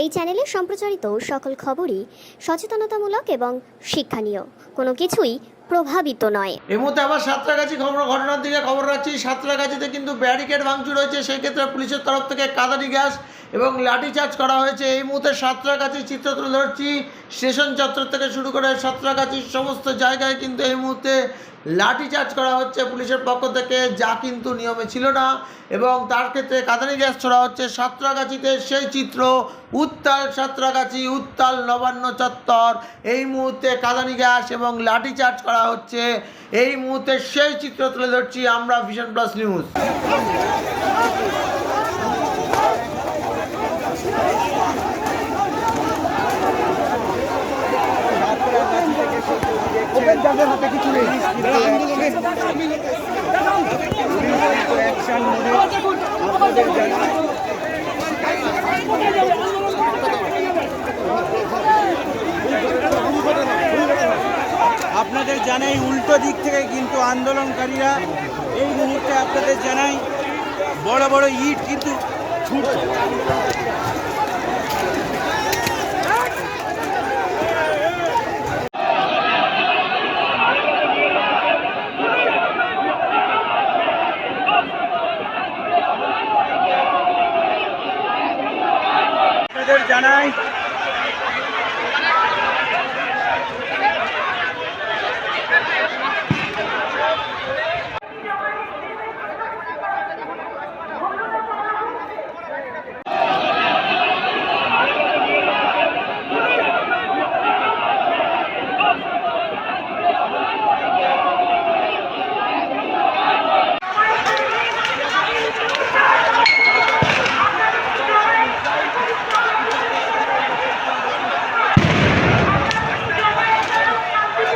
এই চ্যানেলে সম্প্রচারিত সকল খবরই সচেতনতামূলক এবং শিক্ষণীয়, কোনো কিছুই প্রভাবিত নয়। এই মুহূর্তে আবার সাঁতরাগাছি ঘটনার দিকে খবর রাখছি। সাঁতরাগাছিতে কিন্তু ব্যারিকেড ভাঙচুর হয়েছে, সেই ক্ষেত্রে পুলিশের তরফ থেকে কাঁদানি গ্যাস এবং লাঠিচার্জ করা হয়েছে। এই মুহূর্তে সাঁতরাগাছি চিত্র তুলে ধরছি। স্টেশন চত্বর থেকে শুরু করে সাঁতরাগাছির সমস্ত জায়গায় কিন্তু এই মুহূর্তে লাঠিচার্জ করা হচ্ছে পুলিশের পক্ষ থেকে, যা কিন্তু নিয়মে ছিল না, এবং তার ক্ষেত্রে কাঁদানি গ্যাস ছোড়া হচ্ছে। সাঁতরাগাছিতে সেই চিত্র, উত্তাল সাঁতরাগাছি, উত্তাল নবান্ন চত্বর, এই মুহূর্তে কাঁদানি গ্যাস এবং লাঠিচার্জ করা হচ্ছে। এই মুহূর্তে সেই চিত্র তুলে ধরছি আমরা, ভিশন প্লাস নিউজ। হাতে কিছু নেই, আপনাদের জানাই উল্টো দিক থেকে কিন্তু আন্দোলনকারীরা এই মুহূর্তে আপনাদের জানাই বড় বড় ইট কিন্তু ছুটছে। আপনাদের জানাই